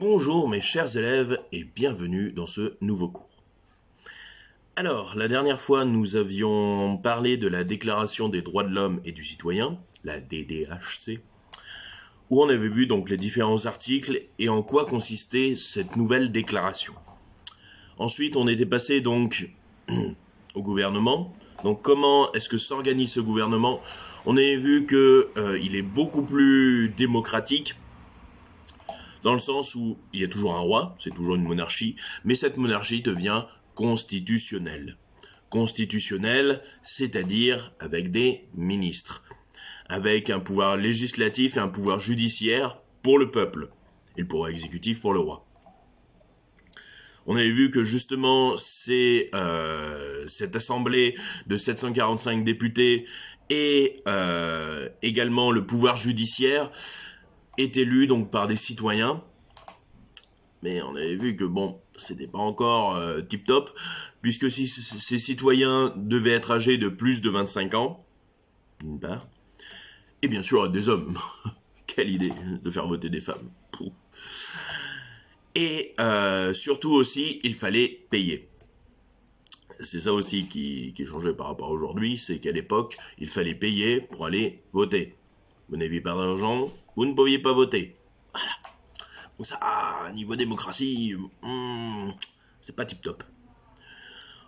Bonjour mes chers élèves et bienvenue dans ce nouveau cours. Alors, la dernière fois nous avions parlé de la Déclaration des droits de l'homme et du citoyen, la DDHC, où on avait vu donc les différents articles et en quoi consistait cette nouvelle déclaration. Ensuite, on était passé donc au gouvernement. Donc comment est-ce que s'organise ce gouvernement? On avait vu qu'il est beaucoup plus démocratique, dans le sens où il y a toujours un roi, c'est toujours une monarchie, mais cette monarchie devient constitutionnelle. Constitutionnelle, c'est-à-dire avec des ministres, avec un pouvoir législatif et un pouvoir judiciaire pour le peuple, et le pouvoir exécutif pour le roi. On avait vu que justement cette assemblée de 745 députés et également le pouvoir judiciaire est élu donc par des citoyens, mais on avait vu que bon, c'était pas encore tip top, puisque si ces citoyens devaient être âgés de plus de 25 ans, d'une part, et bien sûr des hommes. Quelle idée de faire voter des femmes. Pouh. Et surtout aussi, il fallait payer. C'est ça aussi qui changeait par rapport à aujourd'hui, c'est qu'à l'époque, il fallait payer pour aller voter. Vous n'aviez pas d'argent, vous ne pouviez pas voter. Voilà. Donc ça, niveau démocratie, c'est pas tip top.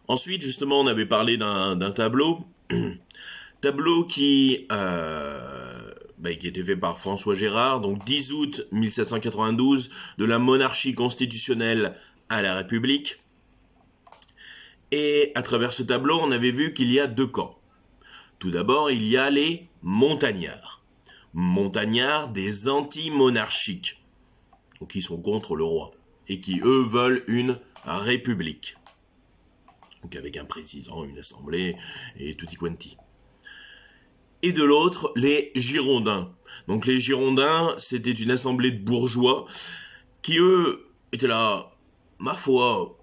Ensuite, justement, on avait parlé d'un tableau. Tableau qui était fait par François Gérard, donc 10 août 1792, de la monarchie constitutionnelle à la République. Et à travers ce tableau, on avait vu qu'il y a deux camps. Tout d'abord, il y a les montagnards. Montagnards des anti-monarchiques, donc qui sont contre le roi, et qui, eux, veulent une république. Donc avec un président, une assemblée, et tutti quanti. Et de l'autre, les Girondins. Donc les Girondins, c'était une assemblée de bourgeois, qui, eux, étaient là, ma foi,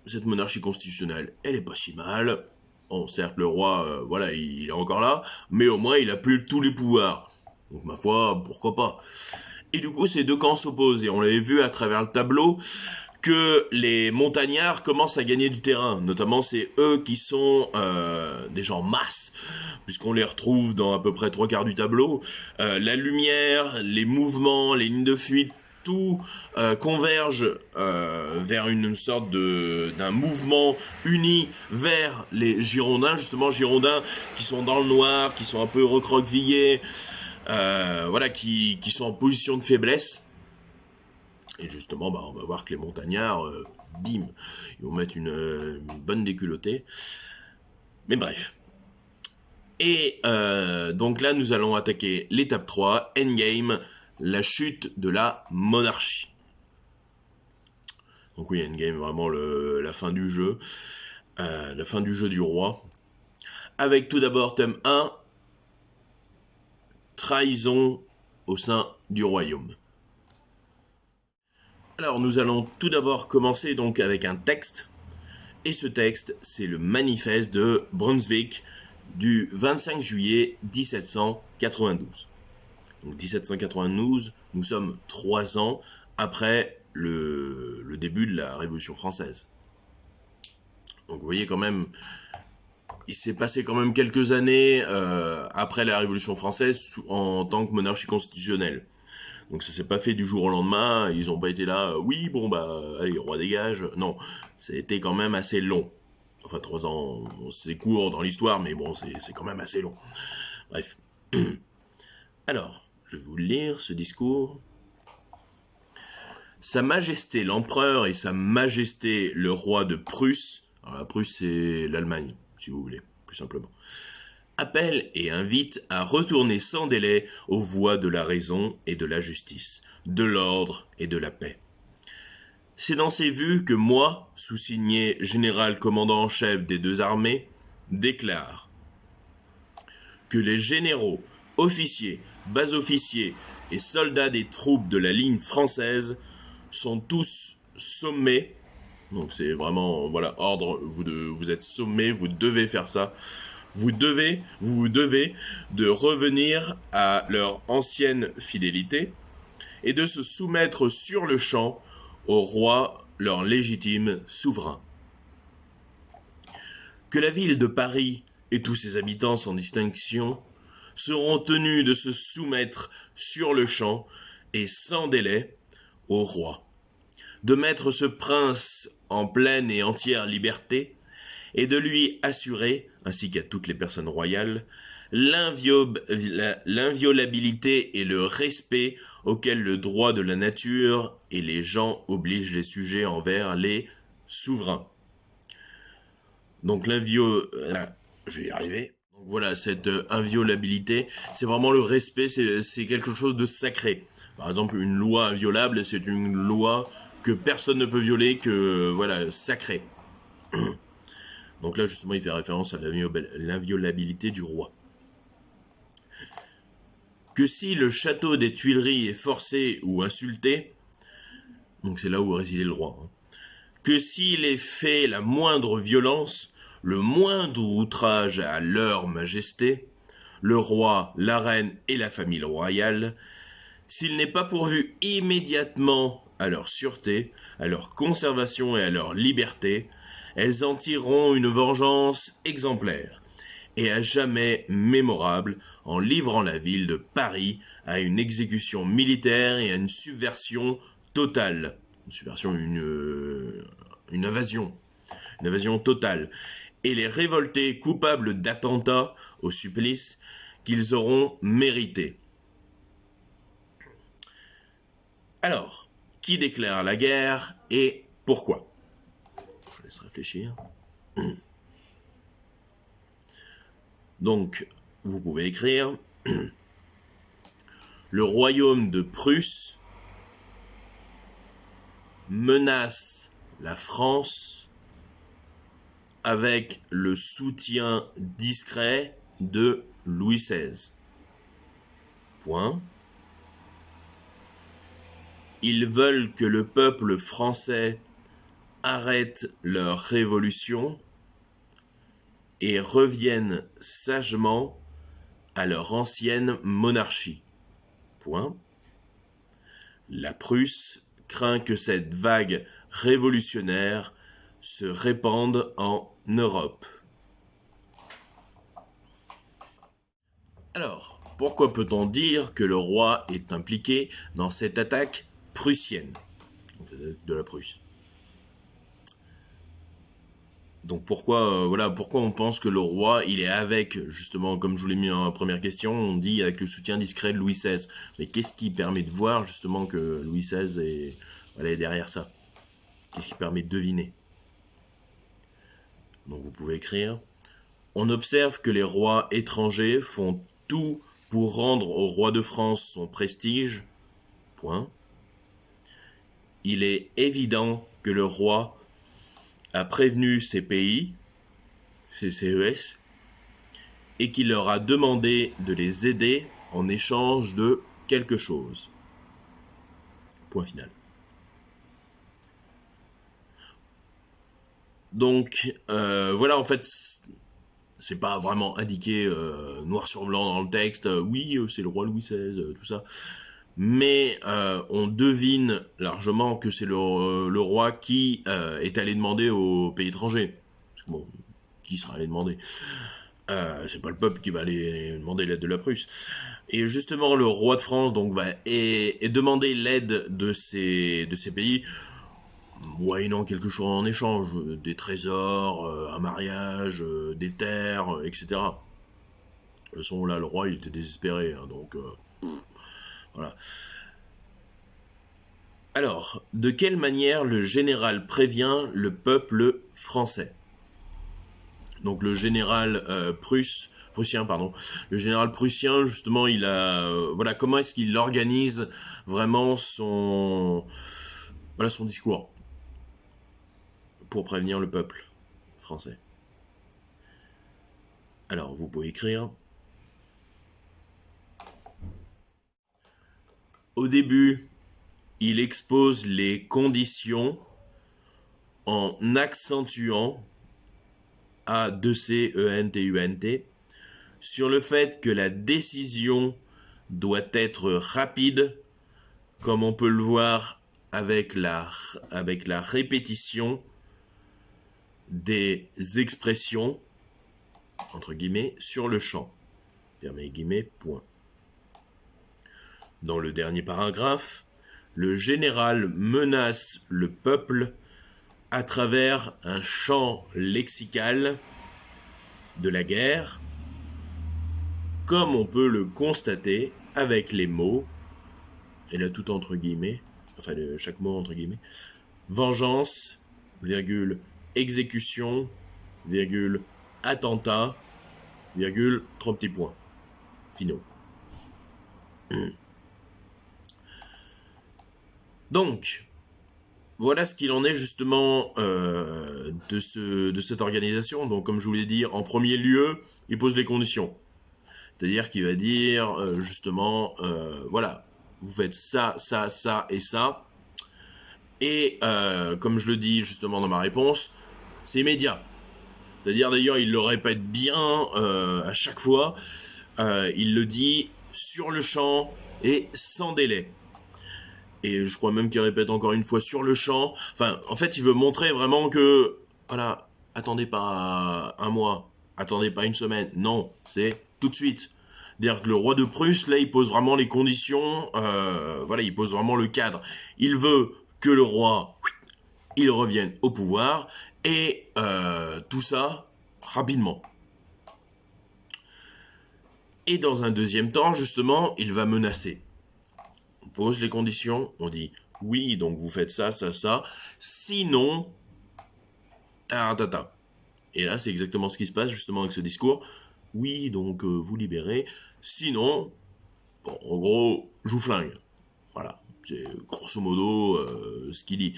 cette monarchie constitutionnelle, elle est pas si mal. Bon, certes, le roi, il est encore là, mais au moins, il a plus tous les pouvoirs. Donc, ma foi, pourquoi pas. Et du coup, ces deux camps s'opposent. Et on l'avait vu à travers le tableau que les montagnards commencent à gagner du terrain. Notamment, c'est eux qui sont des gens masse, puisqu'on les retrouve dans à peu près 3/4 du tableau. La lumière, les mouvements, les lignes de fuite, tout converge vers une sorte d'un mouvement uni vers les Girondins, justement Girondins qui sont dans le noir, qui sont un peu recroquevillés, qui sont en position de faiblesse. Et justement, on va voir que les montagnards, bim, ils vont mettre une bonne déculottée. Mais bref. Et donc là, nous allons attaquer l'étape 3, Endgame, la chute de la monarchie. Donc oui, Endgame, vraiment la fin du jeu. La fin du jeu du roi. Avec tout d'abord thème 1, trahison au sein du royaume. Alors nous allons tout d'abord commencer donc avec un texte. Et ce texte, c'est le manifeste de Brunswick du 25 juillet 1792. Donc 1792, nous sommes 3 ans après le début de la Révolution française. Donc vous voyez quand même, il s'est passé quand même quelques années après la Révolution française en tant que monarchie constitutionnelle. Donc ça s'est pas fait du jour au lendemain, ils ont pas été là, oui bon allez, roi dégage. Non, c'était quand même assez long. Enfin 3 ans, c'est court dans l'histoire, mais bon, c'est quand même assez long. Bref. Alors, je vais vous lire ce discours. Sa Majesté l'Empereur et Sa Majesté le Roi de Prusse, alors la Prusse c'est l'Allemagne, si vous voulez, plus simplement, appellent et invitent à retourner sans délai aux voies de la raison et de la justice, de l'ordre et de la paix. C'est dans ces vues que moi, sous-signé général commandant en chef des 2 armées, déclare que les généraux, officiers, bas-officiers et soldats des troupes de la ligne française sont tous sommés, donc c'est vraiment, ordre, vous êtes sommés, vous devez faire ça, vous vous devez de revenir à leur ancienne fidélité et de se soumettre sur le champ au roi, leur légitime souverain. Que la ville de Paris et tous ses habitants sans distinction seront tenus de se soumettre sur le champ et sans délai au roi, de mettre ce prince en pleine et entière liberté et de lui assurer, ainsi qu'à toutes les personnes royales, l'inviolabilité et le respect auquel le droit de la nature et les gens obligent les sujets envers les souverains. Donc je vais y arriver. Donc voilà, cette inviolabilité, c'est vraiment le respect, c'est quelque chose de sacré. Par exemple, une loi inviolable, c'est une loi que personne ne peut violer, que voilà, sacrée. Donc là, justement, il fait référence à l'inviolabilité du roi. Que si le château des Tuileries est forcé ou insulté, donc c'est là où résidait le roi, que s'il est fait la moindre violence, le moindre outrage à leur majesté, le roi, la reine et la famille royale, s'il n'est pas pourvu immédiatement à leur sûreté, à leur conservation et à leur liberté, elles en tireront une vengeance exemplaire et à jamais mémorable en livrant la ville de Paris à une exécution militaire et à une subversion totale. Une subversion, une invasion totale. Et les révoltés coupables d'attentats au supplice qu'ils auront mérité. Alors, qui déclare la guerre et pourquoi? Je laisse réfléchir. Donc, vous pouvez écrire le royaume de Prusse menace la France avec le soutien discret de Louis XVI. Point. Ils veulent que le peuple français arrête leur révolution et revienne sagement à leur ancienne monarchie. Point. La Prusse craint que cette vague révolutionnaire se répande en Europe. Alors, pourquoi peut-on dire que le roi est impliqué dans cette attaque prussienne de la Prusse? Donc pourquoi on pense que le roi, il est avec, justement, comme je vous l'ai mis en première question, on dit avec le soutien discret de Louis XVI. Mais qu'est-ce qui permet de voir, justement, que Louis XVI est derrière ça? Qu'est-ce qui permet de deviner? Donc vous pouvez écrire. On observe que les rois étrangers font tout pour rendre au roi de France son prestige. Point. Il est évident que le roi a prévenu ces pays, ces CES, et qu'il leur a demandé de les aider en échange de quelque chose. Point final. Donc, voilà, en fait, c'est pas vraiment indiqué noir sur blanc dans le texte, oui, c'est le roi Louis XVI, tout ça. Mais on devine largement que c'est le roi qui est allé demander aux pays étrangers. Parce que bon, qui sera allé demander? C'est pas le peuple qui va aller demander l'aide de la Prusse. Et justement, le roi de France donc va demander l'aide de ces pays, moyennant quelque chose en échange, des trésors, un mariage, des terres, etc. De toute façon, là, le roi, il était désespéré, hein, donc voilà. Alors, de quelle manière le général prévient le peuple français? Donc le général prussien, le général prussien, justement, il a, comment est-ce qu'il organise vraiment son discours pour prévenir le peuple français? Alors, vous pouvez écrire. Au début, il expose les conditions en accentuant A2CENTUNT sur le fait que la décision doit être rapide comme on peut le voir avec la répétition des expressions, entre guillemets, sur le champ. Fermez les guillemets, point. Dans le dernier paragraphe, le général menace le peuple à travers un champ lexical de la guerre, comme on peut le constater avec les mots, et là tout entre guillemets, enfin chaque mot entre guillemets, vengeance, virgule, exécution, virgule, attentat, virgule, 3 petits points, finaux. Donc, voilà ce qu'il en est justement de cette organisation. Donc, comme je vous l'ai dit, en premier lieu, il pose les conditions. C'est-à-dire qu'il va dire justement, voilà, vous faites ça, ça, ça et ça. Et comme je le dis justement dans ma réponse, c'est immédiat. C'est-à-dire d'ailleurs, il le répète bien à chaque fois. Il le dit sur le champ et sans délai. Et je crois même qu'il répète encore une fois sur le champ. Enfin, en fait, il veut montrer vraiment que, voilà, attendez pas un mois, attendez pas une semaine. Non, c'est tout de suite. C'est-à-dire que le roi de Prusse, là, il pose vraiment les conditions, voilà, il pose vraiment le cadre. Il veut que le roi, il revienne au pouvoir, et tout ça, rapidement. Et dans un deuxième temps, justement, il va menacer. On pose les conditions, on dit oui, donc vous faites ça, ça, ça, sinon, ta. Et là, c'est exactement ce qui se passe justement avec ce discours. Oui, donc vous libérez, sinon, bon, en gros, je vous flingue. Voilà, c'est grosso modo ce qu'il dit.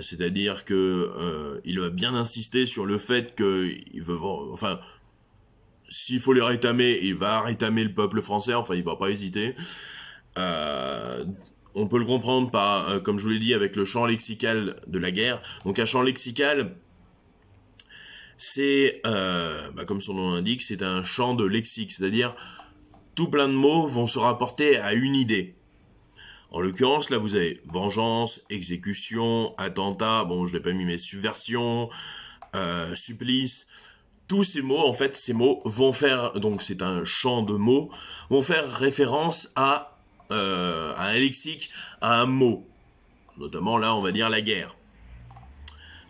C'est-à-dire que il va bien insister sur le fait qu'il veut, enfin, s'il faut les rétamer, il va rétamer le peuple français, enfin, il va pas hésiter. On peut le comprendre par, comme je vous l'ai dit, avec le champ lexical de la guerre. Donc un champ lexical, c'est, comme son nom l'indique, c'est un champ de lexique, c'est-à-dire tout plein de mots vont se rapporter à une idée. En l'occurrence, là, vous avez vengeance, exécution, attentat, bon, je l'ai pas mis, mais subversion, supplice. Tous ces mots, en fait, ces mots vont faire, donc c'est un champ de mots, vont faire référence à un lexique, à un mot. Notamment, là, on va dire la guerre.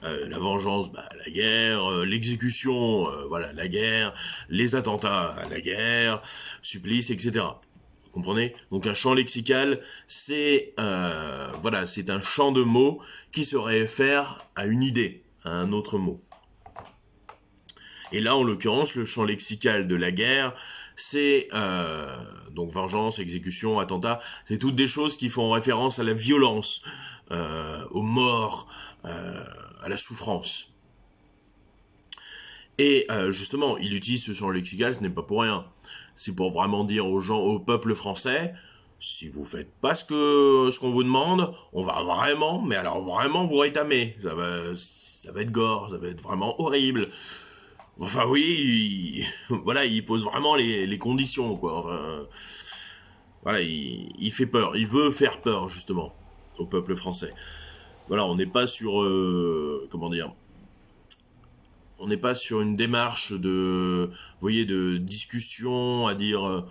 La vengeance, la guerre, l'exécution, voilà, la guerre, les attentats, la guerre, supplice, etc. Vous comprenez? Donc un champ lexical, c'est voilà, c'est un champ de mots qui se réfère à une idée, à un autre mot. Et là, en l'occurrence, le champ lexical de la guerre, c'est donc vengeance, exécution, attentat, c'est toutes des choses qui font référence à la violence, aux morts, à la souffrance. Et justement, il utilise ce champ lexical, ce n'est pas pour rien. C'est pour vraiment dire aux gens, au peuple français, si vous faites pas ce qu'on vous demande, on va vraiment, mais alors vraiment vous rétamer. Ça va être gore, ça va être vraiment horrible. Enfin oui, voilà, il pose vraiment les conditions, quoi. Enfin, voilà, il fait peur, il veut faire peur, justement, au peuple français. Voilà, on n'est pas sur, comment dire, on n'est pas sur une démarche de, vous voyez, de discussion, à dire,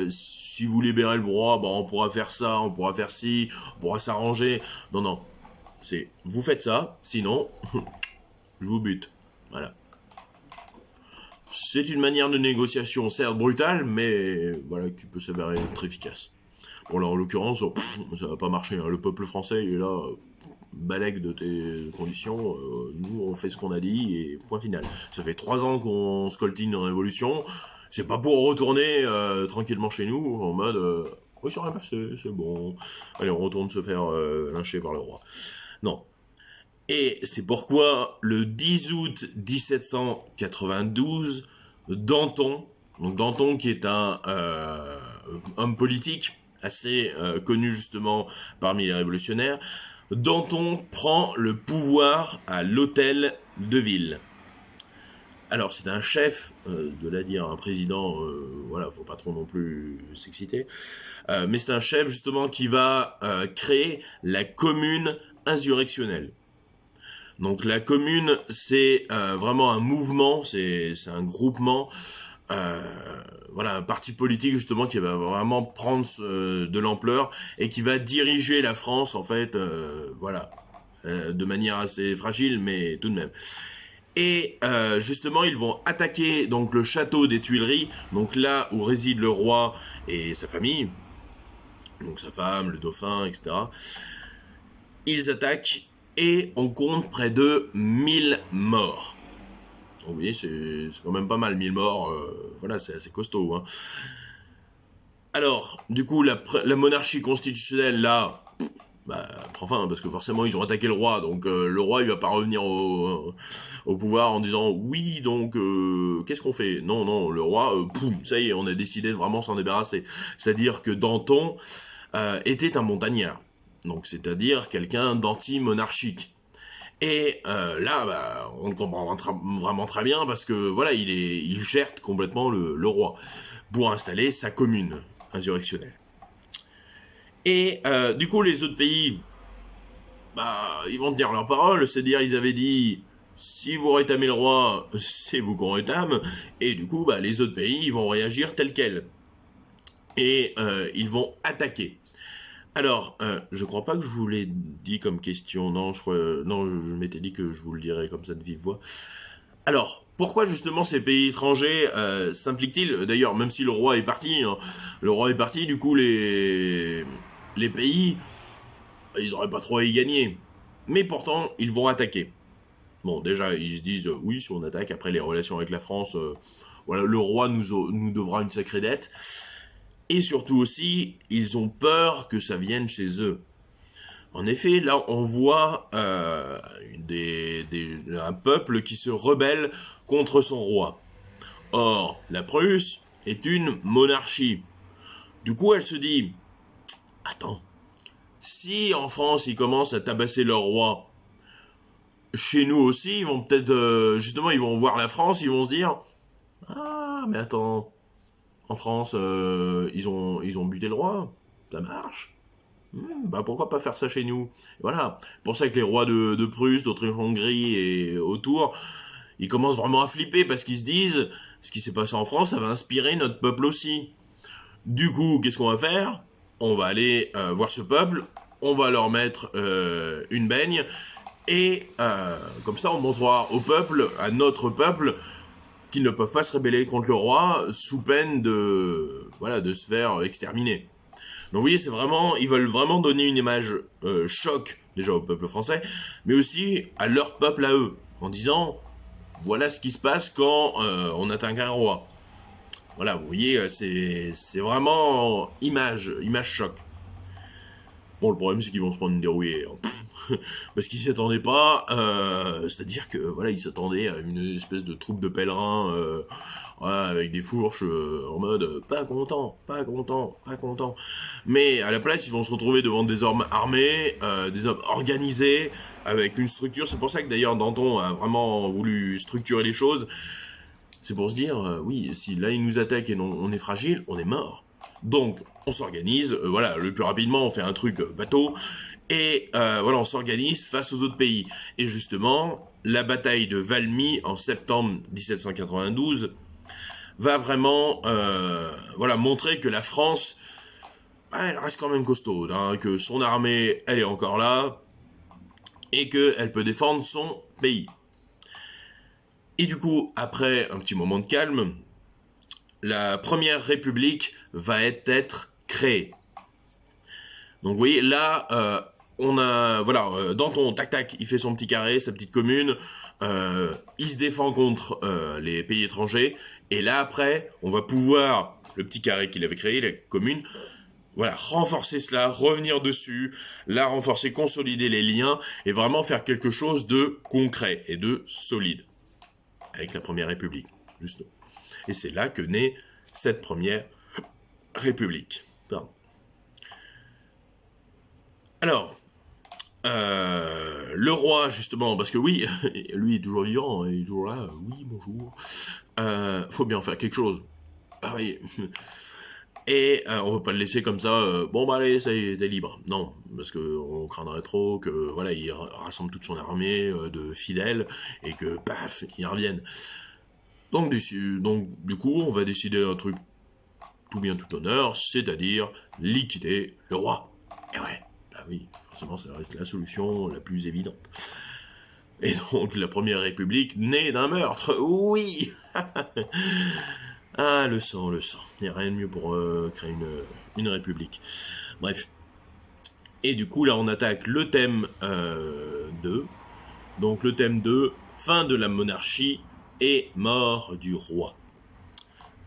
si vous libérez le roi, on pourra faire ça, on pourra faire ci, on pourra s'arranger. Non, c'est, vous faites ça, sinon, je vous bute. Voilà. C'est une manière de négociation certes brutale, mais voilà, qui peut s'avérer très efficace. Bon là, en l'occurrence, ça va pas marcher. Hein. Le peuple français, il est là, balègue de tes conditions, nous on fait ce qu'on a dit, et point final. Ça fait 3 ans qu'on scoltine une révolution, c'est pas pour retourner tranquillement chez nous, en mode, oui ça aurait passé, c'est bon, allez on retourne se faire lyncher par le roi. Non. Et c'est pourquoi, le 10 août 1792, Danton qui est un homme politique assez connu justement parmi les révolutionnaires, Danton prend le pouvoir à l'hôtel de ville. Alors, c'est un chef, de là dire un président, voilà, faut pas trop non plus s'exciter, mais c'est un chef justement qui va créer la commune insurrectionnelle. Donc la commune, c'est vraiment un mouvement, c'est un groupement, euh, voilà, un parti politique justement qui va vraiment prendre de l'ampleur et qui va diriger la France en fait, voilà, de manière assez fragile, mais tout de même. Et justement, ils vont attaquer donc le château des Tuileries, donc là où réside le roi et sa famille, donc sa femme, le dauphin, etc. Ils attaquent et on compte près de 1000 morts. Donc, vous voyez, c'est quand même pas mal, 1000 morts, voilà, c'est assez costaud. Hein. Alors, du coup, la monarchie constitutionnelle, là, bah, prend fin, parce que forcément, ils ont attaqué le roi, donc le roi, il va pas revenir au pouvoir en disant, oui, donc, qu'est-ce qu'on fait? Non, non, le roi, poum, ça y est, on a décidé de vraiment s'en débarrasser. C'est-à-dire que Danton était un montagnard. Donc, c'est-à-dire quelqu'un d'anti-monarchique. Et là, bah, on le comprend vraiment très bien parce que voilà, il gère complètement le roi pour installer sa commune insurrectionnelle. Et du coup, les autres pays, bah, ils vont tenir leur parole, c'est-à-dire ils avaient dit si vous rétamez le roi, c'est vous qu'on rétame, et du coup, bah, les autres pays, ils vont réagir tel quel. Et ils vont attaquer. Alors, je crois pas que je vous l'ai dit comme question, non, non, je m'étais dit que je vous le dirais comme ça de vive voix. Alors, pourquoi justement ces pays étrangers s'impliquent-ils? D'ailleurs, même si le roi est parti, hein, le roi est parti, du coup les pays, ils auraient pas trop à y gagner. Mais pourtant, ils vont attaquer. Bon, déjà, ils se disent, oui, si on attaque, après les relations avec la France, voilà, le roi nous devra une sacrée dette. Et surtout aussi, ils ont peur que ça vienne chez eux. En effet, là, on voit un peuple qui se rebelle contre son roi. Or, la Prusse est une monarchie. Du coup, elle se dit, attends, si en France ils commencent à tabasser leur roi, chez nous aussi, ils vont peut-être, justement, ils vont voir la France, ils vont se dire, ah, mais attends, en France, ils ont buté le roi, ça marche. Bah pourquoi pas faire ça chez nous? Voilà. Pour ça que les rois de Prusse, d'Autriche-Hongrie et autour, ils commencent vraiment à flipper parce qu'ils se disent ce qui s'est passé en France, ça va inspirer notre peuple aussi. Du coup, qu'est-ce qu'on va faire? On va aller voir ce peuple, on va leur mettre une baigne et comme ça on montrera au peuple, à notre peuple, qu'ils ne peuvent pas se rebeller contre le roi sous peine de voilà de se faire exterminer. Donc vous voyez, c'est vraiment, ils veulent vraiment donner une image choc déjà au peuple français, mais aussi à leur peuple à eux, en disant voilà ce qui se passe quand on atteint un roi. Voilà, vous voyez, c'est vraiment image choc. Bon, le problème c'est qu'ils vont se prendre une dérouillée, hein. Parce qu'ils s'y attendaient pas. C'est-à-dire que voilà, ils s'attendaient à une espèce de troupe de pèlerins. Voilà, avec des fourches en mode pas content, pas content, pas content. Mais à la place, ils vont se retrouver devant des hommes armés, des hommes organisés, avec une structure. C'est pour ça que d'ailleurs Danton a vraiment voulu structurer les choses. C'est pour se dire, oui, si là ils nous attaquent et on est fragile, on est mort. Donc on s'organise, voilà, le plus rapidement on fait un truc bateau, et voilà, on s'organise face aux autres pays. Et justement, la bataille de Valmy en septembre 1792 va vraiment voilà, montrer que la France, elle reste quand même costaude, hein, que son armée, elle est encore là, et qu'elle peut défendre son pays. Et du coup, après un petit moment de calme, la première république va être créée. Donc vous voyez, là, on a, voilà, Danton, tac tac, il fait son petit carré, sa petite commune, il se défend contre les pays étrangers, et là après, on va pouvoir, le petit carré qu'il avait créé, la commune, voilà, renforcer cela, revenir dessus, la renforcer, consolider les liens, et vraiment faire quelque chose de concret et de solide, avec la Première République, justement. Et c'est là que naît cette Première République. Pardon. Alors, Le roi, justement, parce que oui, lui est toujours vivant, il est toujours là, oui, bonjour. Faut bien faire quelque chose. Ah oui. Et on veut pas le laisser comme ça, bon bah allez, ça y est, t'es libre. Non, parce que on craindrait trop que voilà, il rassemble toute son armée de fidèles et que paf, ils reviennent. Donc du coup, on va décider un truc tout bien tout honneur, c'est-à-dire liquider le roi. Et ouais, bah oui, forcément ça reste la solution la plus évidente. Et donc la première république naît d'un meurtre, oui. Ah, le sang, le sang. Il n'y a rien de mieux pour créer une république. Bref. Et du coup, là, on attaque le thème 2. Donc, le thème 2, fin de la monarchie et mort du roi.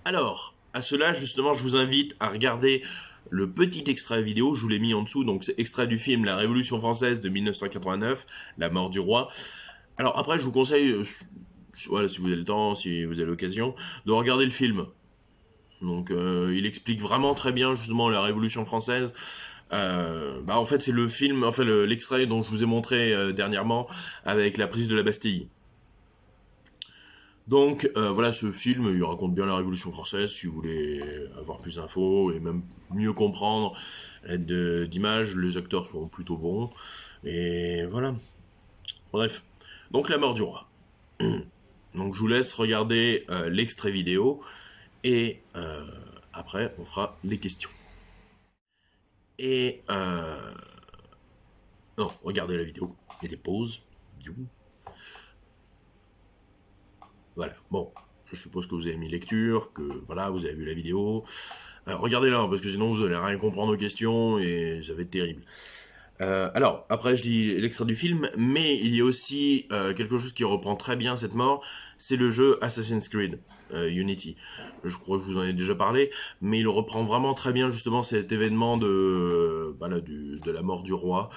Alors, à cela, justement, je vous invite à regarder le petit extrait vidéo, je vous l'ai mis en dessous, donc c'est extrait du film La Révolution française de 1989, La mort du roi. Alors après, je vous conseille, voilà, si vous avez le temps, si vous avez l'occasion, de regarder le film. Donc il explique vraiment très bien justement la Révolution française. En fait c'est le film, enfin l'extrait dont je vous ai montré dernièrement avec la prise de la Bastille. Donc voilà, ce film il raconte bien la Révolution française si vous voulez avoir plus d'infos et même mieux comprendre d'images. Les acteurs sont plutôt bons et voilà. Bref, donc la mort du roi. Donc je vous laisse regarder l'extrait vidéo et après on fera les questions. Et non, regardez la vidéo, mettez pause. Voilà, bon, je suppose que vous avez mis lecture, que voilà, vous avez vu la vidéo. Regardez-la, parce que sinon vous allez rien comprendre aux questions et ça va être terrible. Alors, après je dis l'extrait du film, mais il y a aussi quelque chose qui reprend très bien cette mort, c'est le jeu Assassin's Creed Unity. Je crois que je vous en ai déjà parlé, mais il reprend vraiment très bien justement cet événement de la mort du roi,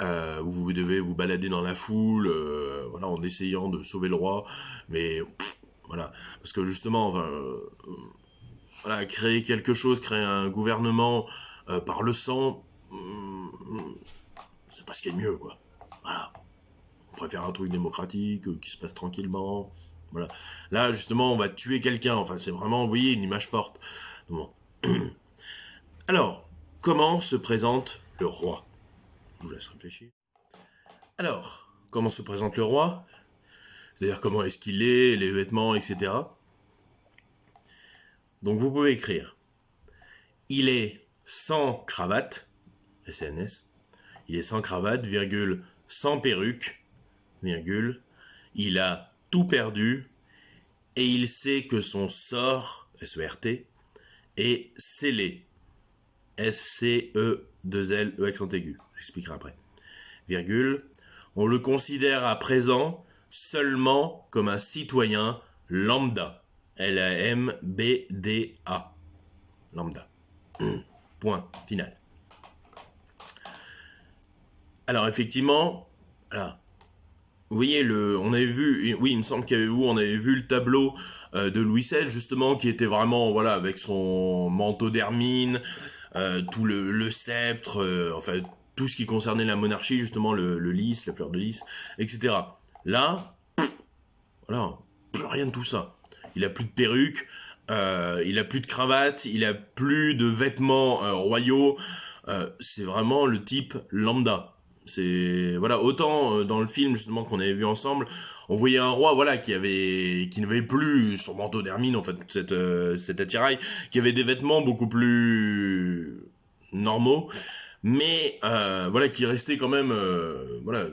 où vous devez vous balader dans la foule, voilà, en essayant de sauver le roi, mais voilà, parce que justement, enfin, voilà, créer quelque chose, créer un gouvernement par le sang, c'est pas ce qu'il y a de mieux, quoi. Voilà. On préfère un truc démocratique, qui se passe tranquillement. Voilà. Là, justement, on va tuer quelqu'un. Enfin, c'est vraiment, vous voyez, une image forte. Bon. Alors, comment se présente le roi? Je vous laisse réfléchir. Alors, comment se présente le roi? C'est-à-dire comment est-ce qu'il est, les vêtements, etc. Donc, vous pouvez écrire. Il est sans cravate, SNS. Il est sans cravate, virgule, sans perruque, virgule. Il a tout perdu et il sait que son sort, S-E-R-T, est scellé. S-C-E-2-L, E accent aigu. J'expliquerai après. Virgule. On le considère à présent seulement comme un citoyen lambda. L-A-M-B-D-A. Lambda. Point final. Alors effectivement, voilà. Vous voyez, on avait vu, oui, il me semble on avait vu le tableau de Louis XVI, justement, qui était vraiment, voilà, avec son manteau d'hermine, tout le sceptre, enfin, tout ce qui concernait la monarchie, justement, le lys, la fleur de lys, etc. Là, voilà, plus rien de tout ça. Il a plus de perruque, il a plus de cravate, il a plus de vêtements royaux, c'est vraiment le type lambda. C'est voilà, autant dans le film justement qu'on avait vu ensemble, on voyait un roi voilà qui n'avait plus son manteau d'hermine en fait cet attirail, qui avait des vêtements beaucoup plus normaux, mais voilà qui restait quand même voilà,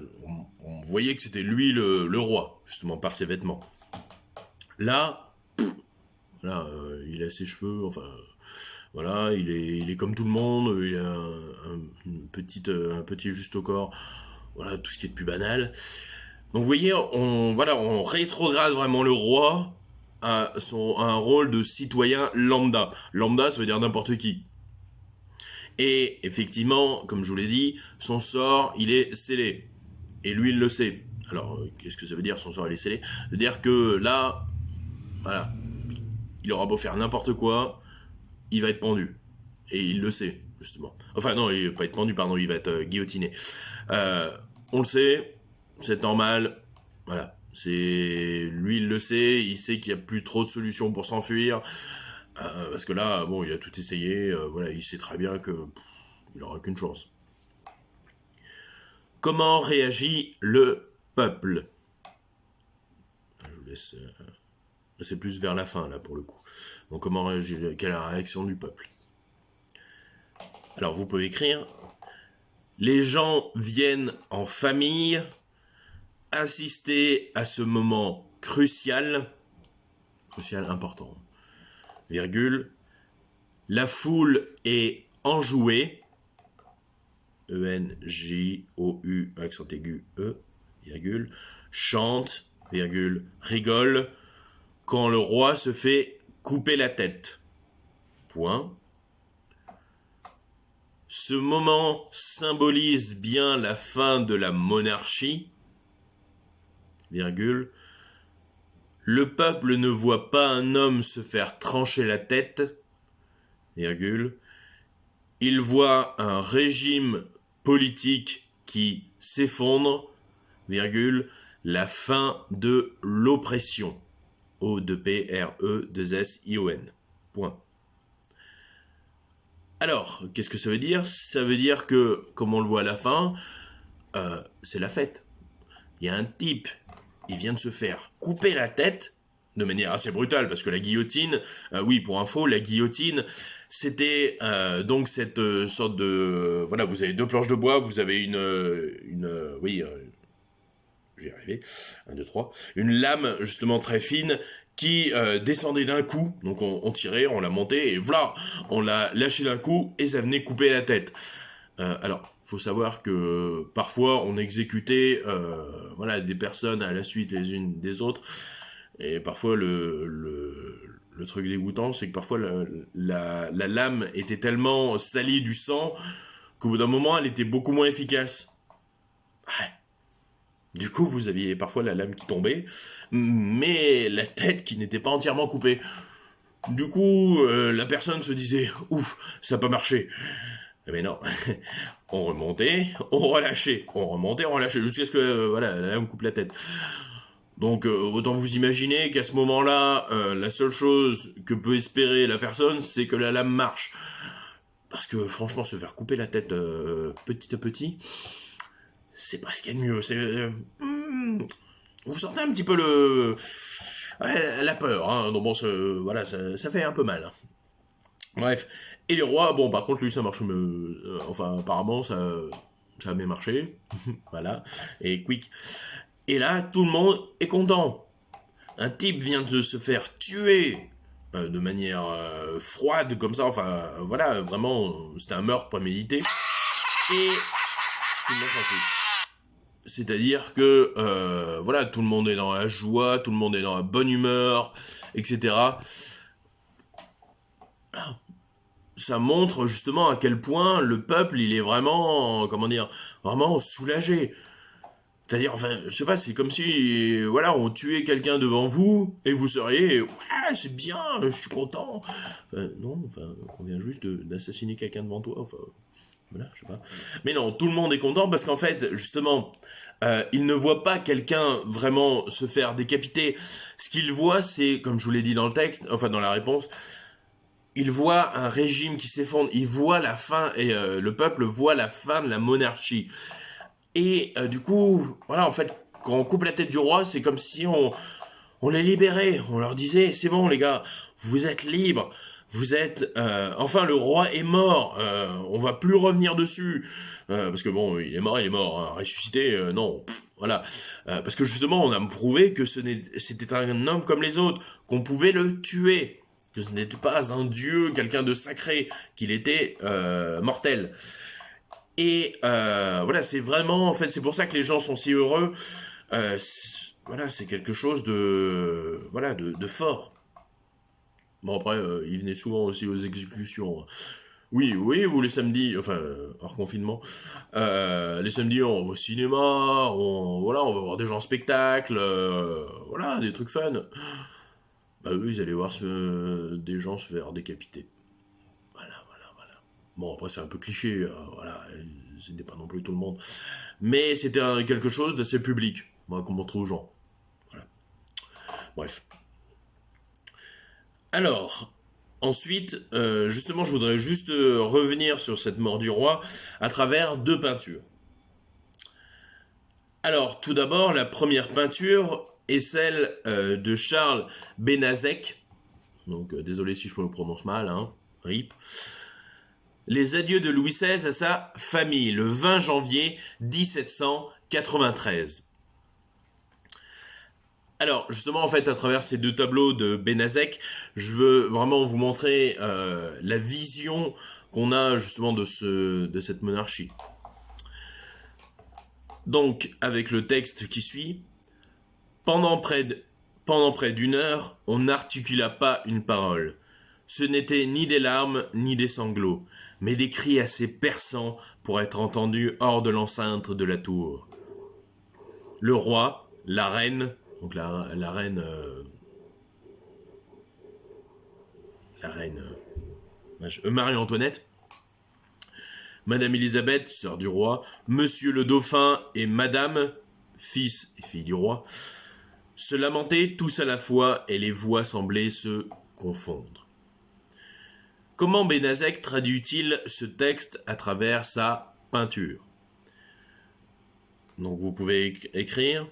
on voyait que c'était lui le roi justement par ses vêtements. Là, voilà, il a ses cheveux, enfin voilà, il est comme tout le monde, il a un petit juste au corps, voilà, tout ce qui est de plus banal. Donc vous voyez, on rétrograde vraiment le roi à un rôle de citoyen lambda. Lambda, ça veut dire n'importe qui. Et effectivement, comme je vous l'ai dit, son sort, il est scellé. Et lui, il le sait. Alors, qu'est-ce que ça veut dire, son sort, il est scellé? Ça veut dire que là, voilà, il aura beau faire n'importe quoi, il va être pendu. Et il le sait. justement. Enfin non, il va pas être pendu, pardon, il va être guillotiné. On le sait, c'est normal, voilà. Lui, il le sait, il sait qu'il n'y a plus trop de solutions pour s'enfuir. Parce que là, bon, il a tout essayé, voilà, il sait très bien que il n'aura qu'une chance. Comment réagit le peuple? Je vous laisse. C'est plus vers la fin, là, pour le coup. Donc, comment réagit, quelle est la réaction du peuple? Alors, vous pouvez écrire. Les gens viennent en famille assister à ce moment crucial important, virgule. La foule est enjouée, E-N-J-O-U, accent aigu, E, virgule, chante, virgule, rigole, quand le roi se fait couper la tête. Point. Ce moment symbolise bien la fin de la monarchie, virgule. Le peuple ne voit pas un homme se faire trancher la tête, virgule. Il voit un régime politique qui s'effondre, virgule, la fin de l'oppression. O-2-P-R-E-2-S-I-O-N. Point. Alors, qu'est-ce que ça veut dire? Ça veut dire que, comme on le voit à la fin, c'est la fête. Il y a un type, il vient de se faire couper la tête, de manière assez brutale, parce que la guillotine, oui, pour info, la guillotine, c'était donc cette sorte de... Voilà, vous avez deux planches de bois, vous avez j'y arrivé, 1, 2, 3, une lame justement très fine qui descendait d'un coup, donc on tirait, on la montait, et voilà, on l'a lâché d'un coup, et ça venait couper la tête. Alors, faut savoir que parfois on exécutait voilà, des personnes à la suite les unes des autres, et parfois le truc dégoûtant, c'est que parfois la lame était tellement salie du sang qu'au bout d'un moment, elle était beaucoup moins efficace. Ouais. Du coup, vous aviez parfois la lame qui tombait, mais la tête qui n'était pas entièrement coupée. Du coup, la personne se disait « Ouf, ça n'a pas marché ». Mais non, on remontait, on relâchait, on remontait, on relâchait, jusqu'à ce que voilà, la lame coupe la tête. Donc autant vous imaginer qu'à ce moment-là, la seule chose que peut espérer la personne, c'est que la lame marche. Parce que franchement, se faire couper la tête petit à petit, c'est pas ce qu'il y a de mieux. Vous sentez un petit peu la peur, hein. Donc bon, voilà, ça fait un peu mal. Bref. Et les rois, bon, par contre, lui, ça marche, enfin, apparemment, ça a bien marché. Voilà. Et quick. Et là, tout le monde est content. Un type vient de se faire tuer de manière froide, comme ça. Enfin, voilà, vraiment, c'était un meurtre prémédité. Et tout le monde s'en fout. C'est-à-dire que, voilà, tout le monde est dans la joie, tout le monde est dans la bonne humeur, etc. Ça montre justement à quel point le peuple, il est vraiment, comment dire, vraiment soulagé. C'est-à-dire, enfin, je sais pas, c'est comme si, voilà, on tuait quelqu'un devant vous, et vous seriez, ouais, c'est bien, je suis content. Enfin, non, enfin, on vient juste d'assassiner quelqu'un devant toi, enfin, voilà, je sais pas. Mais non, tout le monde est content parce qu'en fait, justement, il ne voit pas quelqu'un vraiment se faire décapiter. Ce qu'il voit, c'est, comme je vous l'ai dit dans le texte, enfin dans la réponse, il voit un régime qui s'effondre, il voit la fin, et le peuple voit la fin de la monarchie. Et du coup, voilà, en fait, quand on coupe la tête du roi, c'est comme si on les libérait. On leur disait, c'est bon les gars, vous êtes libres. Vous êtes... enfin, le roi est mort. On va plus revenir dessus. Parce que bon, il est mort, hein. Ressuscité, non. Voilà. Parce que justement, on a prouvé que c'était un homme comme les autres, qu'on pouvait le tuer. Que ce n'était pas un dieu, quelqu'un de sacré, qu'il était mortel. Et voilà, c'est vraiment, en fait, c'est pour ça que les gens sont si heureux. Voilà, c'est quelque chose de, voilà, de fort. Bon, après, il venait souvent aussi aux exécutions. Oui, vous, les samedis, enfin, hors confinement, les samedis, on va au cinéma, voilà, on va voir des gens en spectacle, voilà, des trucs fun. Bah eux, ils allaient voir des gens se faire décapiter. Voilà. Bon, après, c'est un peu cliché, voilà, c'était pas non plus tout le monde. Mais c'était quelque chose d'assez public, moi, qu'on montre aux gens. Voilà. Bref. Alors, ensuite, justement, je voudrais juste revenir sur cette mort du roi à travers deux peintures. Alors, tout d'abord, la première peinture est celle de Charles Benazek. Donc, désolé si je le prononce mal, hein, RIP. Les adieux de Louis XVI à sa famille, le 20 janvier 1793. Alors, justement, en fait, à travers ces deux tableaux de Benazek, je veux vraiment vous montrer la vision qu'on a justement de cette monarchie. Donc, avec le texte qui suit, pendant près d'une heure, on n'articula pas une parole. Ce n'étaient ni des larmes, ni des sanglots, mais des cris assez perçants pour être entendus hors de l'enceinte de la tour. Le roi, la reine, donc la reine... Marie-Antoinette, Madame Élisabeth, sœur du roi, Monsieur le Dauphin et Madame, fils et fille du roi, se lamentaient tous à la fois et les voix semblaient se confondre. Comment Benazek traduit-il ce texte à travers sa peinture? Donc vous pouvez écrire: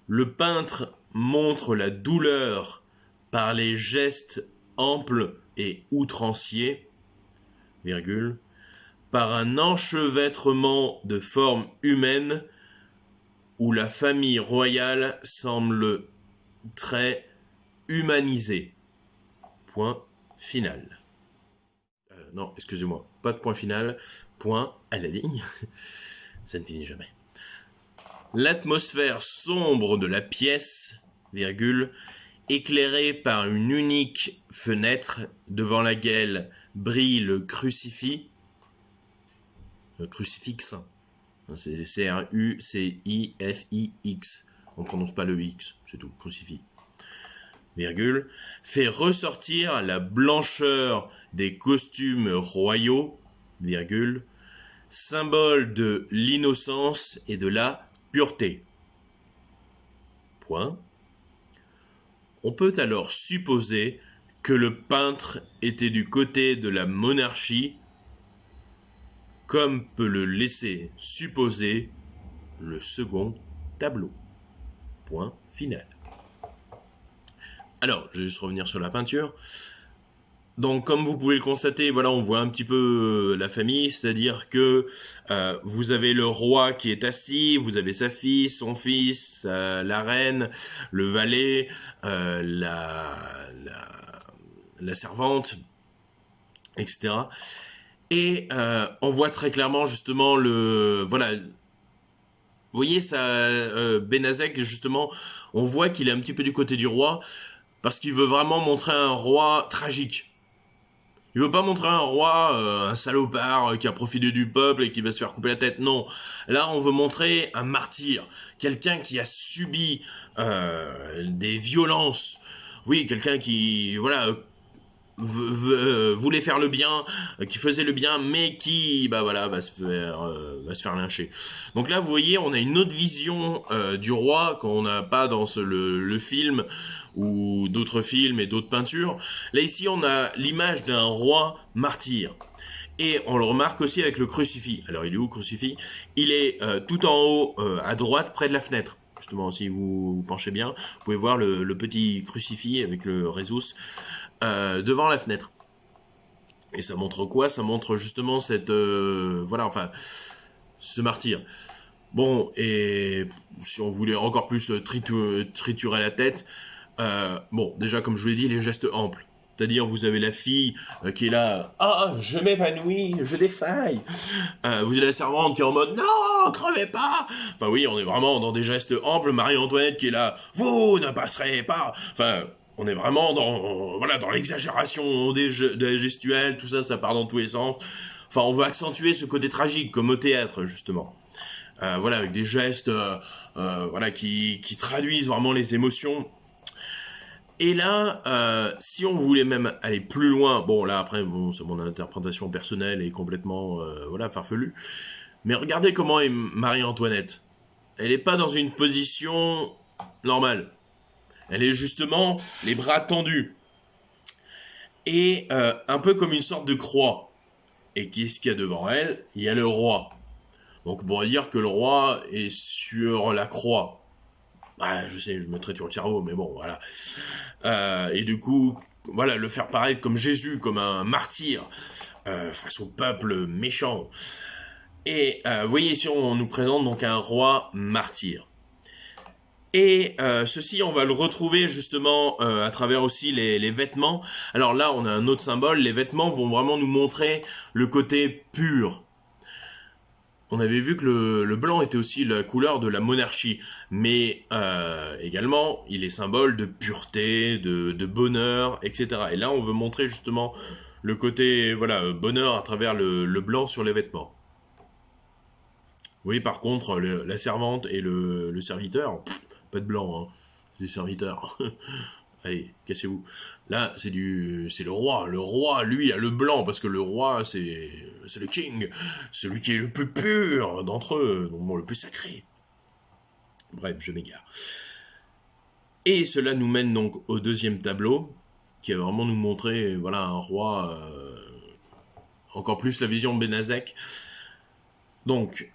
le peintre montre la douleur par les gestes amples et outranciers, virgule, par un enchevêtrement de formes humaines où la famille royale semble très humanisée. Point final. Non, excusez-moi, pas de point final, point à la ligne. Ça ne finit jamais. L'atmosphère sombre de la pièce, virgule, éclairée par une unique fenêtre devant laquelle brille le crucifix, c'est C-R-U-C-I-F-I-X, on ne prononce pas le X, c'est tout, crucifix, virgule, fait ressortir la blancheur des costumes royaux, virgule, symbole de l'innocence et de la pureté. Point. On peut alors supposer que le peintre était du côté de la monarchie, comme peut le laisser supposer le second tableau. Point final. Alors, je vais juste revenir sur la peinture. Donc, comme vous pouvez le constater, voilà, on voit un petit peu la famille, c'est-à-dire que vous avez le roi qui est assis, vous avez sa fille, son fils, la reine, le valet, la servante, etc. Et on voit très clairement justement voilà. Vous voyez ça, Benazek, justement, on voit qu'il est un petit peu du côté du roi, parce qu'il veut vraiment montrer un roi tragique. Il veut pas montrer un roi, un salopard qui a profité du peuple et qui va se faire couper la tête. Non. Là, on veut montrer un martyr. Quelqu'un qui a subi des violences. Oui, quelqu'un qui, voilà, voulait faire le bien, qui faisait le bien, mais qui, bah voilà, va se faire lyncher. Donc là, vous voyez, on a une autre vision du roi qu'on n'a pas dans le film ou d'autres films et d'autres peintures. Là, ici, on a l'image d'un roi martyr. Et on le remarque aussi avec le crucifix. Alors, il est où, le crucifix? Il est tout en haut, à droite, près de la fenêtre. Justement, si vous vous penchez bien, vous pouvez voir le petit crucifix avec le Résus devant la fenêtre. Et ça montre quoi? Ça montre justement cette... voilà, enfin, ce martyr. Bon, et si on voulait encore plus triturer la tête... bon, déjà, comme je vous l'ai dit, les gestes amples. C'est-à-dire, vous avez la fille qui est là, ah, je m'évanouis, je défaille. Vous avez la servante qui est en mode, non, crevez pas. Enfin, oui, on est vraiment dans des gestes amples. Marie-Antoinette qui est là, vous ne passerez pas. Enfin, on est vraiment dans l'exagération des gestuels, tout ça, ça part dans tous les sens. Enfin, on veut accentuer ce côté tragique, comme au théâtre, justement. Voilà, avec des gestes, voilà, qui traduisent vraiment les émotions. Et là, si on voulait même aller plus loin, bon là après, bon, c'est mon interprétation personnelle et complètement voilà, farfelue, mais regardez comment est Marie-Antoinette. Elle n'est pas dans une position normale. Elle est justement les bras tendus. Et un peu comme une sorte de croix. Et qu'est-ce qu'il y a devant elle? Il y a le roi. Donc on pourrait dire que le roi est sur la croix. Ah, je sais, je me traite sur le cerveau, mais bon, voilà. Et du coup, voilà, le faire paraître comme Jésus, comme un martyr, face au peuple méchant. Et vous voyez ici, on nous présente donc un roi martyr. Et ceci, on va le retrouver justement à travers aussi les vêtements. Alors là, on a un autre symbole. Les vêtements vont vraiment nous montrer le côté pur. On avait vu que le blanc était aussi la couleur de la monarchie, mais également, il est symbole de pureté, de bonheur, etc. Et là, on veut montrer justement le côté voilà bonheur à travers le blanc sur les vêtements. Oui, par contre, la servante et le serviteur, pas de blanc, hein, des serviteurs. Allez, cassez-vous. Là, c'est le roi. Le roi, lui, a le blanc parce que le roi, c'est le king, celui qui est le plus pur d'entre eux, donc bon, le plus sacré. Bref, je m'égare. Et cela nous mène donc au deuxième tableau, qui va vraiment nous montrer, voilà, un roi, encore plus la vision de Benazek. Donc,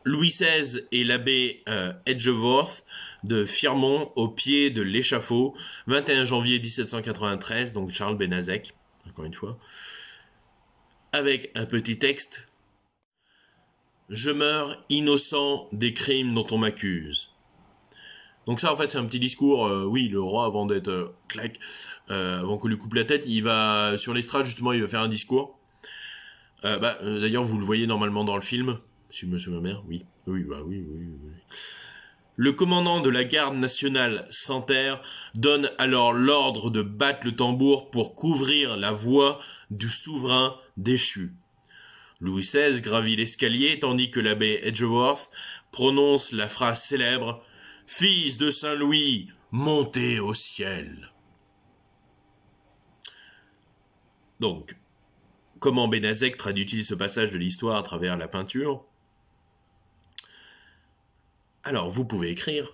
Louis XVI et l'abbé Edgeworth de Firmont au pied de l'échafaud, 21 janvier 1793, donc Charles Benazek, encore une fois, avec un petit texte. Je meurs innocent des crimes dont on m'accuse. Donc ça, en fait, c'est un petit discours. Oui, le roi, avant d'être avant qu'on lui coupe la tête, il va sur l'estrade, justement, il va faire un discours. D'ailleurs, vous le voyez normalement dans le film, si je me souviens bien. Oui. Le commandant de la garde nationale Santerre donne alors l'ordre de battre le tambour pour couvrir la voix du souverain déchu. Louis XVI gravit l'escalier tandis que l'abbé Edgeworth prononce la phrase célèbre « Fils de Saint-Louis, montez au ciel ». Donc, comment Benazek traduit-il ce passage de l'histoire à travers la peinture ? Alors, vous pouvez écrire.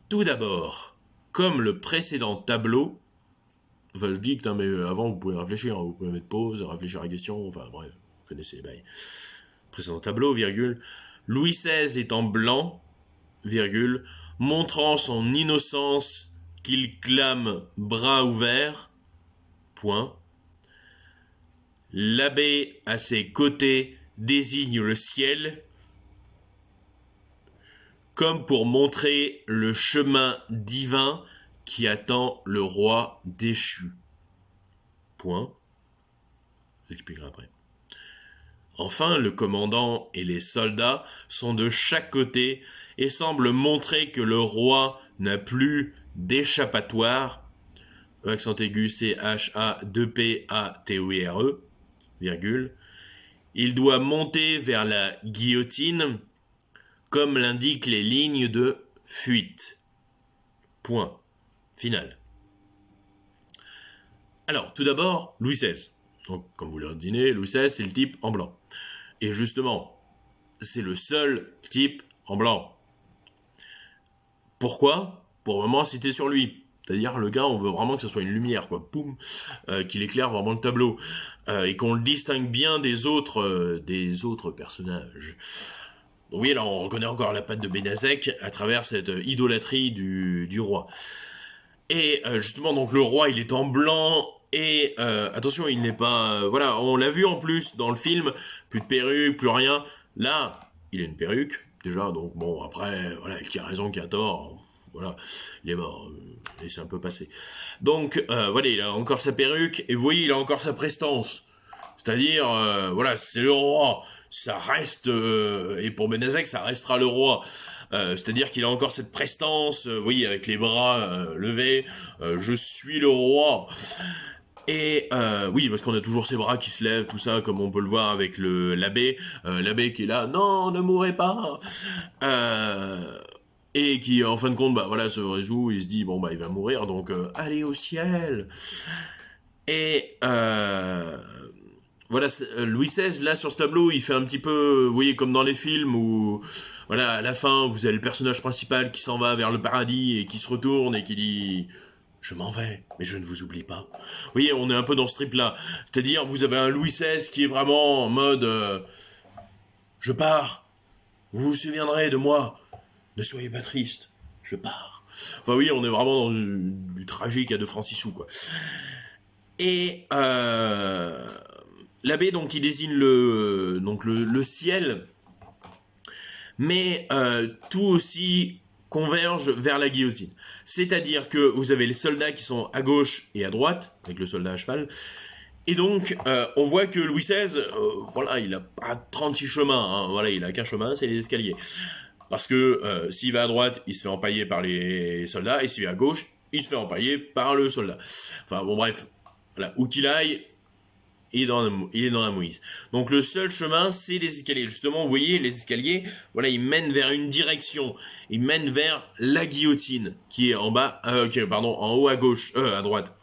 Tout d'abord, comme le précédent tableau, enfin je dis que mais avant vous pouvez réfléchir, hein, vous pouvez mettre pause, réfléchir à la question, enfin bref, vous connaissez les bails. Précédent tableau, virgule, Louis XVI est en blanc, virgule, montrant son innocence qu'il clame bras ouverts, point. L'abbé à ses côtés désigne le ciel, comme pour montrer le chemin divin qui attend le roi déchu. Point. J'expliquerai après. Enfin, le commandant et les soldats sont de chaque côté et semblent montrer que le roi n'a plus d'échappatoire, accent aigu C-H-A-2-P-A-T-O-I-R-E, virgule. Il doit monter vers la guillotine, comme l'indiquent les lignes de fuite. Point. Final. Alors, tout d'abord, Louis XVI. Donc, comme vous l'avez deviné, Louis XVI, c'est le type en blanc. Et justement, c'est le seul type en blanc. Pourquoi ? Pour vraiment citer sur lui. C'est-à-dire, le gars, on veut vraiment que ce soit une lumière, quoi. Poum, qu'il éclaire vraiment le tableau. Et qu'on le distingue bien des autres personnages. Donc oui, alors on reconnaît encore la patte de Benazek à travers cette idolâtrie du roi. Et justement, donc le roi, il est en blanc. Et attention, il n'est pas... voilà, on l'a vu en plus dans le film. Plus de perruque, plus rien. Là, il a une perruque, déjà. Donc bon, après, voilà, qui a raison, qui a tort. Voilà, il est mort. Et c'est un peu passé. Donc, voilà, il a encore sa perruque. Et vous voyez, il a encore sa prestance. C'est-à-dire, voilà, c'est le roi. Ça reste... et pour Benazek, ça restera le roi. C'est-à-dire qu'il a encore cette prestance, vous voyez, avec les bras levés. Je suis le roi. Et oui, parce qu'on a toujours ses bras qui se lèvent, tout ça, comme on peut le voir avec l'abbé. L'abbé qui est là, non, ne mourrez pas. et qui en fin de compte, bah voilà, se résout, il se dit bon bah il va mourir, donc allez au ciel. Et voilà, Louis XVI, là, sur ce tableau, il fait un petit peu, vous voyez, comme dans les films où, voilà, à la fin, vous avez le personnage principal qui s'en va vers le paradis et qui se retourne et qui dit je m'en vais, mais je ne vous oublie pas. Vous voyez, on est un peu dans ce trip-là. C'est-à-dire, vous avez un Louis XVI qui est vraiment en mode je pars, vous vous souviendrez de moi, ne soyez pas triste, je pars. Enfin, oui, on est vraiment dans du tragique à de francs 6 sous, quoi. Et l'abbé, donc, il désigne le ciel, mais tout aussi converge vers la guillotine. C'est-à-dire que vous avez les soldats qui sont à gauche et à droite, avec le soldat à cheval, et donc on voit que Louis XVI, voilà, il a pas 36 chemins, hein, voilà, il a qu'un chemin, c'est les escaliers. Parce que s'il va à droite, il se fait empailler par les soldats, et s'il va à gauche, il se fait empailler par le soldat. Enfin bon bref, voilà, où qu'il aille, il est dans la mouise. Donc le seul chemin, c'est les escaliers. Justement, vous voyez, les escaliers, voilà, ils mènent vers une direction. Ils mènent vers la guillotine, qui est en bas, pardon, en haut à gauche, à droite.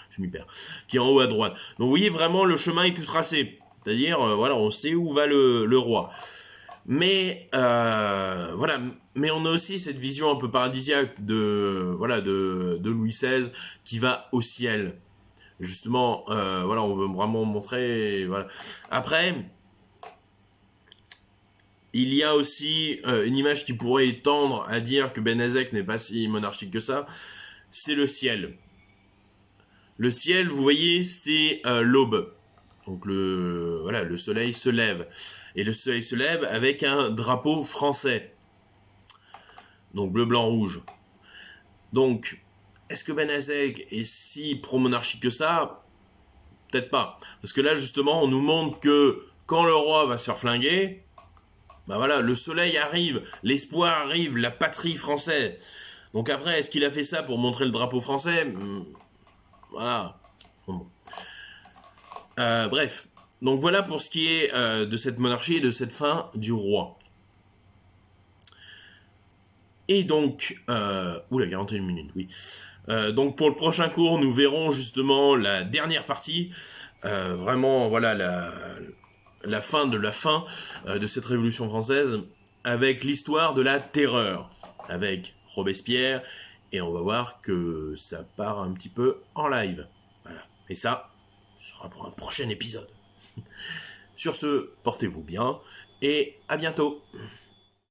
Je m'y perds. Qui est en haut à droite. Donc vous voyez, vraiment, le chemin est tout tracé. C'est-à-dire, voilà, on sait où va le roi. Mais voilà, mais on a aussi cette vision un peu paradisiaque de Louis XVI qui va au ciel. Justement, voilà, on veut vraiment montrer, voilà. Après, il y a aussi une image qui pourrait tendre à dire que Benazek n'est pas si monarchique que ça. C'est le ciel. Le ciel, vous voyez, c'est l'aube. Donc le soleil se lève. Et le soleil se lève avec un drapeau français. Donc bleu, blanc, rouge. Donc, est-ce que Benazek est si pro-monarchique que ça? Peut-être pas. Parce que là, justement, on nous montre que quand le roi va se faire flinguer, bah voilà, le soleil arrive, l'espoir arrive, la patrie française. Donc après, est-ce qu'il a fait ça pour montrer le drapeau français? Voilà. Bon. Bref. Donc voilà pour ce qui est de cette monarchie et de cette fin du roi. Et donc, oula, 41 minutes, oui. Donc pour le prochain cours, nous verrons justement la dernière partie, vraiment, voilà, la fin de cette Révolution française, avec l'histoire de la terreur, avec Robespierre, et on va voir que ça part un petit peu en live. Voilà. Et ça, ce sera pour un prochain épisode. Sur ce, portez-vous bien, et à bientôt.